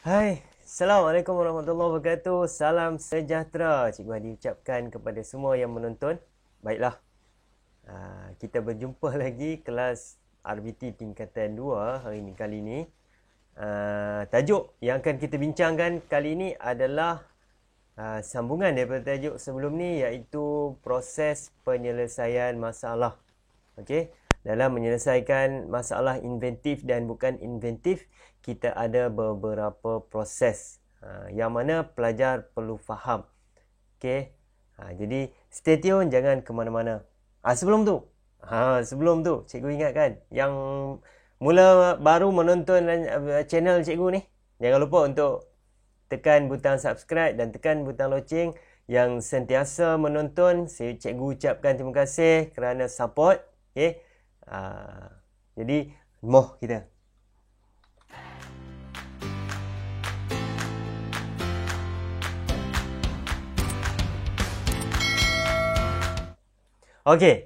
Hai, Assalamualaikum warahmatullahi wabarakatuh. Salam sejahtera. Cikgu Hadi ucapkan kepada semua yang menonton. Baiklah, kita berjumpa lagi kelas RBT tingkatan 2 kali ini. Tajuk yang akan kita bincangkan kali ini adalah sambungan daripada tajuk sebelum ni, iaitu proses penyelesaian masalah. Okey, dalam menyelesaikan masalah inventif dan bukan inventif, kita ada beberapa proses yang mana pelajar perlu faham. Okey, jadi stay tune, jangan ke mana-mana. Sebelum tu, cikgu ingatkan yang mula baru menonton channel cikgu ni, jangan lupa untuk tekan butang subscribe dan tekan butang loceng. Yang sentiasa menonton, cikgu ucapkan terima kasih kerana support. Okey, jadi moh kita. Okey,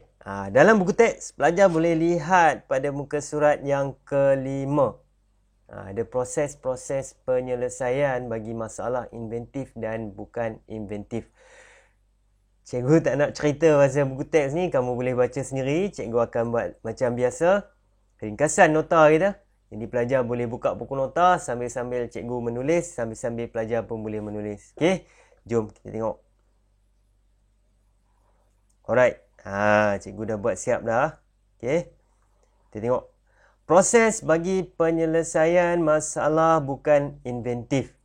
dalam buku teks pelajar boleh lihat pada muka surat yang kelima. Ada proses-proses penyelesaian bagi masalah inventif dan bukan inventif. Cikgu tak nak cerita pasal buku teks ni, kamu boleh baca sendiri. Cikgu akan buat macam biasa, ringkasan nota kita. Jadi pelajar boleh buka buku nota sambil-sambil cikgu menulis, sambil-sambil pelajar pun boleh menulis. Okey, jom kita tengok. Alright, cikgu dah buat siap dah. Okey, kita tengok. Proses bagi penyelesaian masalah bukan inventif.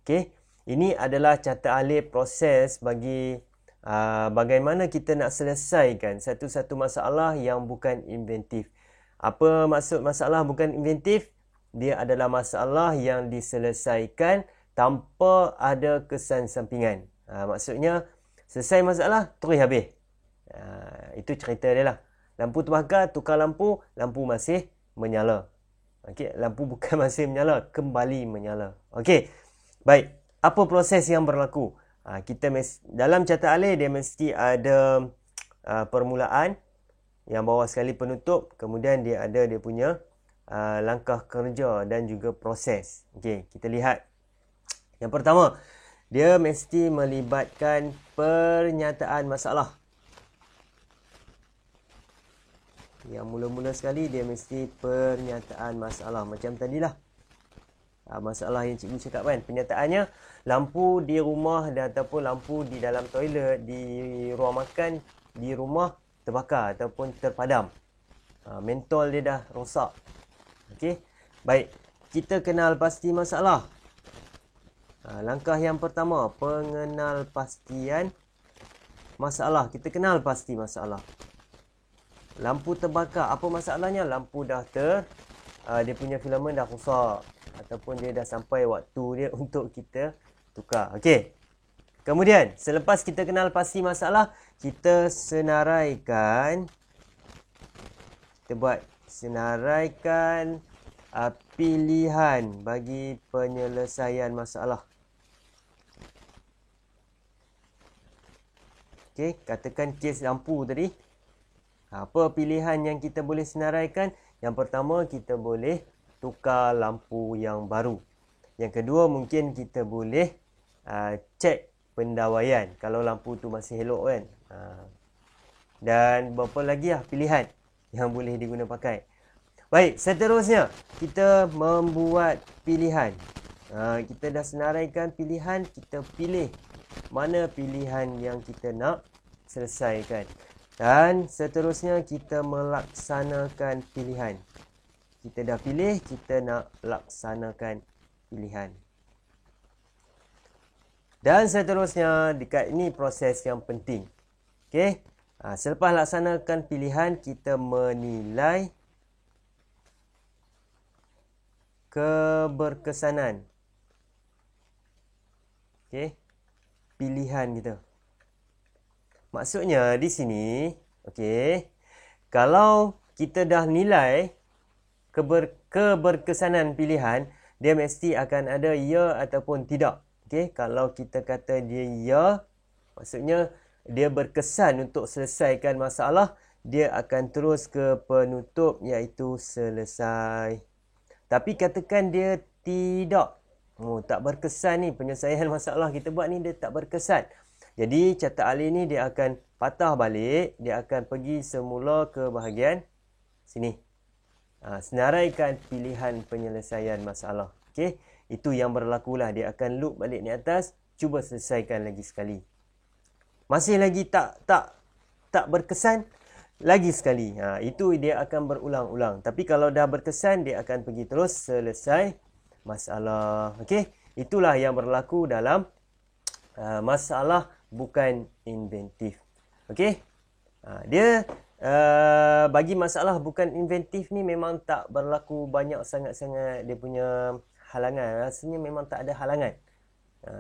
Okey, ini adalah carta alif proses bagi bagaimana kita nak selesaikan satu-satu masalah yang bukan inventif. Apa maksud masalah bukan inventif? Dia adalah masalah yang diselesaikan tanpa ada kesan sampingan. Maksudnya, selesai masalah, terus habis. Itu cerita dia lah. Lampu terbakar, tukar lampu, lampu masih menyala. Okey, lampu bukan masih menyala, kembali menyala. Okey, baik. Apa proses yang berlaku? Kita dalam carta alif dia mesti ada permulaan, yang bawah sekali penutup, kemudian dia ada dia punya langkah kerja dan juga proses. Okey, kita lihat. Yang pertama, dia mesti melibatkan pernyataan masalah. Yang mula-mula sekali dia mesti pernyataan masalah. Macam tadilah. Masalah yang cikgu cakap kan. Pernyataannya, lampu di rumah ataupun lampu di dalam toilet, di ruang makan, di rumah terbakar ataupun terpadam. Mentol dia dah rosak. Okey. Baik. Kita kenal pasti masalah. Langkah yang pertama, pengenal pastian masalah. Kita kenal pasti masalah. Lampu terbakar. Apa masalahnya? Lampu dah dia punya filamen dah rosak. Ataupun dia dah sampai waktu dia untuk kita tukar. Okey. Kemudian, selepas kita kenal pasti masalah, kita senaraikan. Kita buat senaraikan pilihan bagi penyelesaian masalah. Okey, katakan kes lampu tadi. Apa pilihan yang kita boleh senaraikan? Yang pertama, kita boleh tukar lampu yang baru. Yang kedua, mungkin kita boleh cek pendawaian kalau lampu tu masih elok kan. Dan berapa lagi pilihan yang boleh diguna pakai. Baik, seterusnya kita membuat pilihan. Kita dah senaraikan pilihan, kita pilih mana pilihan yang kita nak selesaikan. Dan seterusnya kita melaksanakan pilihan. Kita dah pilih, kita nak laksanakan pilihan. Dan seterusnya, dekat ini proses yang penting. Okey. Selepas laksanakan pilihan, kita menilai keberkesanan. Okey. Pilihan kita. Maksudnya di sini, okey, kalau kita dah nilai keberkesanan pilihan, dia mesti akan ada ya ataupun tidak. Okey, kalau kita kata dia ya, maksudnya dia berkesan untuk selesaikan masalah, dia akan terus ke penutup iaitu selesai. Tapi katakan dia tidak. tak berkesan ni, penyelesaian masalah kita buat ni dia tak berkesan. Jadi catat alih ni dia akan patah balik, dia akan pergi semula ke bahagian sini. Senaraikan pilihan penyelesaian masalah. Okey, itu yang berlaku lah. Dia akan loop balik ni atas, cuba selesaikan lagi sekali. Masih lagi tak berkesan, lagi sekali. Itu dia akan berulang-ulang. Tapi kalau dah berkesan, dia akan pergi terus selesai masalah. Okey, itulah yang berlaku dalam masalah bukan inventif. Okey, dia bagi masalah bukan inventif ni memang tak berlaku banyak sangat-sangat dia punya halangan. Rasanya memang tak ada halangan.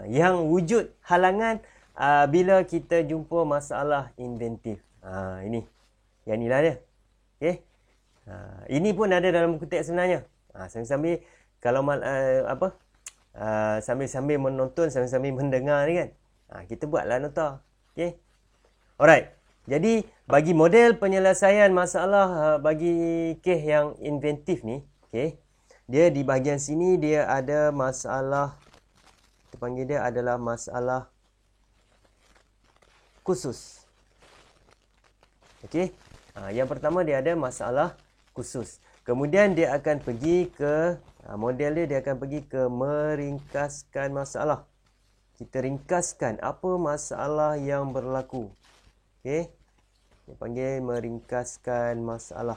Yang wujud halangan bila kita jumpa masalah inventif. Ini. Yang inilah dia. Okey. Ini pun ada dalam buku teks sebenarnya. Sambil-sambil kalau sambil-sambil menonton, sambil-sambil mendengar ni kan. Kita buatlah nota. Okey. Alright. Jadi bagi model penyelesaian masalah bagi kes yang inventif ni, okey. Dia di bahagian sini dia ada masalah, kita panggil dia adalah masalah khusus. Okey. Yang pertama dia ada masalah khusus. Kemudian dia akan pergi ke model dia akan pergi ke meringkaskan masalah. Kita ringkaskan apa masalah yang berlaku. Okey. Dia panggil meringkaskan masalah.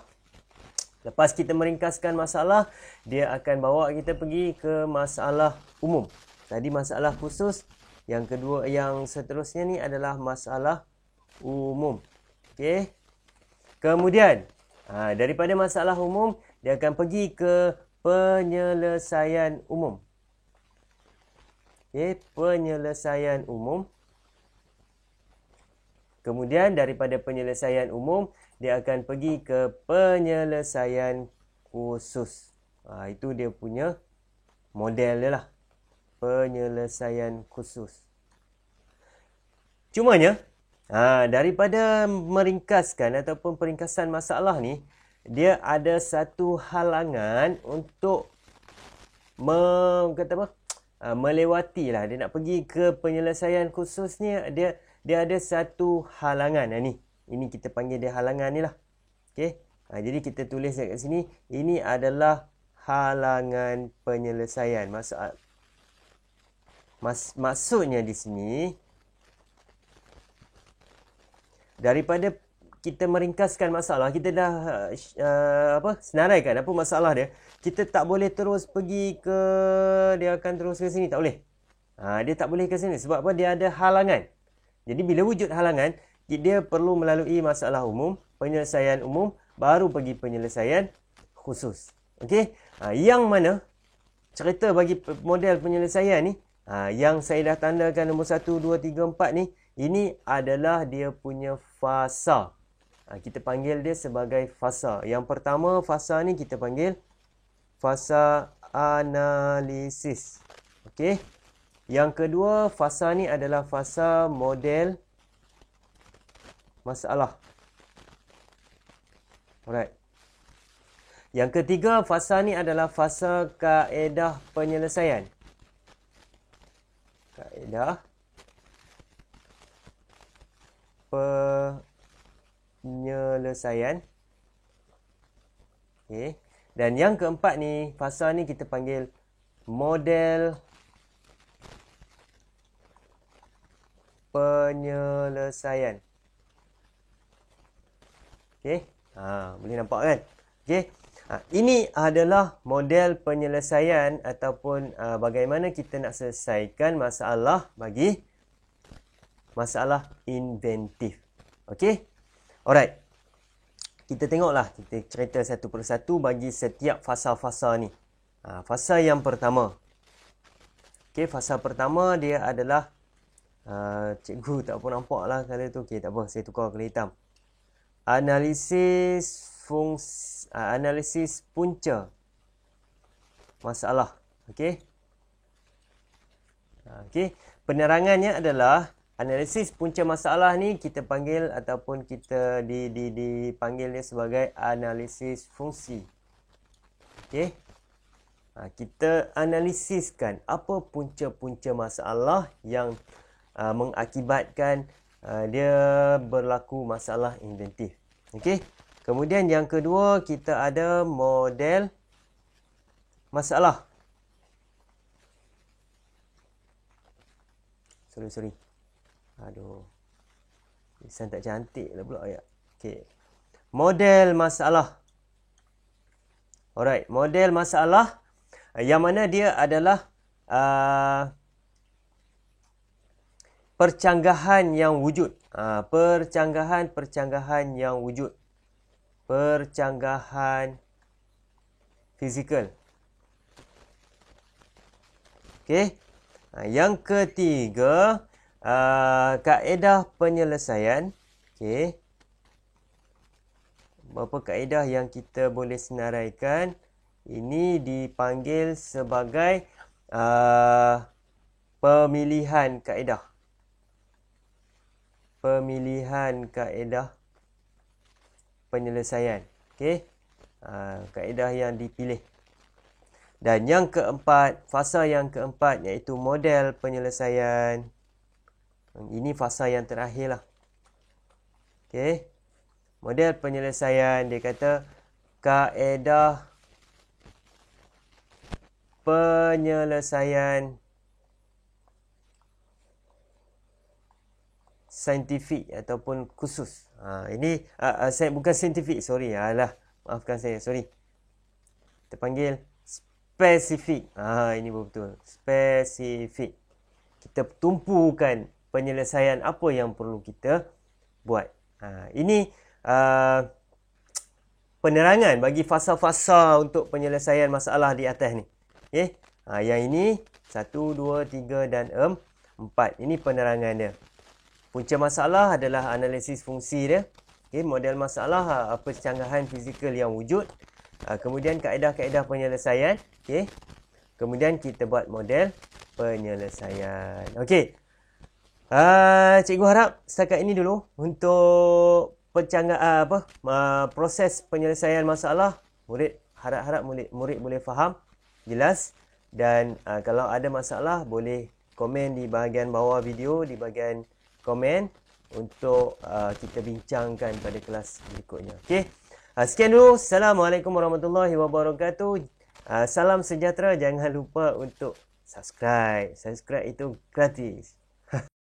Lepas kita meringkaskan masalah, dia akan bawa kita pergi ke masalah umum. Tadi masalah khusus, yang kedua, yang seterusnya ni adalah masalah umum. Okey. Kemudian, daripada masalah umum, dia akan pergi ke penyelesaian umum. Okey, penyelesaian umum. Kemudian daripada penyelesaian umum, dia akan pergi ke penyelesaian khusus. Itu dia punya model dia lah. Penyelesaian khusus. Cumanya, daripada meringkaskan ataupun peringkasan masalah ni, dia ada satu halangan untuk melewati lah. Dia nak pergi ke penyelesaian khusus ni, dia ada satu halangan. Ini kita panggil dia halangan ni lah. Okey. Jadi kita tulis dekat sini, ini adalah halangan penyelesaian masalah. Maksudnya di sini, daripada kita meringkaskan masalah, kita dah senaraikan apa masalah dia. Kita tak boleh terus pergi ke, dia akan terus ke sini, tak boleh. Dia tak boleh ke sini sebab apa? Dia ada halangan. Jadi bila wujud halangan, dia perlu melalui masalah umum, penyelesaian umum, baru pergi penyelesaian khusus. Okey? Yang mana cerita bagi model penyelesaian ni, yang saya dah tandakan nombor 1, 2, 3, 4 ni, ini adalah dia punya fasa. Kita panggil dia sebagai fasa. Yang pertama, fasa ni kita panggil fasa analisis. Okey? Yang kedua, fasa ni adalah fasa model masalah. Alright. Yang ketiga, fasa ni adalah fasa kaedah penyelesaian. Kaedah penyelesaian. Okey. Dan yang keempat ni, fasa ni kita panggil model penyelesaian. Okey. Boleh nampak kan? Okey. Ini adalah model penyelesaian ataupun bagaimana kita nak selesaikan masalah bagi masalah inventif. Okey. Alright. Kita tengoklah, kita cerita satu persatu bagi setiap fasa-fasa ni. Fasa yang pertama. Okey, fasa pertama dia adalah cikgu tak apa nampak lah kali tu. Okey, tak apa, saya tukar ke hitam. Analisis punca masalah. Okey. Okey, penerangannya adalah analisis punca masalah ni kita panggil ataupun kita dipanggil dia sebagai analisis fungsi. Okey. kita analisiskan apa punca-punca masalah yang mengakibatkan dia berlaku masalah inventif. Okey. Kemudian yang kedua, kita ada model masalah. Sorry. Aduh. Tulisan tak cantik lah pula ayat. Okey. Model masalah. Alright, model masalah yang mana dia adalah percanggahan yang wujud. Percanggahan yang wujud. Percanggahan fizikal. Okey. Yang ketiga, kaedah penyelesaian. Okey. Beberapa kaedah yang kita boleh senaraikan. Ini dipanggil sebagai pemilihan kaedah. Pemilihan kaedah penyelesaian. Okey. Kaedah yang dipilih. Dan yang keempat, fasa yang keempat iaitu model penyelesaian. Ini fasa yang terakhir lah. Okey. Model penyelesaian, dia kata kaedah penyelesaian saintifik ataupun khusus. Ini saya bukan saintifik, sorry. Maafkan saya, sorry. Kita panggil spesifik. Ini betul. Spesifik. Kita tumpukan penyelesaian apa yang perlu kita buat. Ini penerangan bagi fasa-fasa untuk penyelesaian masalah di atas ni. Okay? Yang ini 1, 2, 3 dan 4. Ini penerangan dia. Punca masalah adalah analisis fungsi dia. Okay? Model masalah percanggahan fizikal yang wujud. Kemudian kaedah-kaedah penyelesaian. Okay? Kemudian kita buat model penyelesaian. Okey. Cikgu harap setakat ini dulu untuk proses penyelesaian masalah. Harap murid boleh faham, jelas. Dan kalau ada masalah boleh komen di bahagian bawah video, di bahagian komen untuk kita bincangkan pada kelas berikutnya. Okey. Sekian dulu. Assalamualaikum warahmatullahi wabarakatuh. Salam sejahtera. Jangan lupa untuk subscribe. Subscribe itu gratis.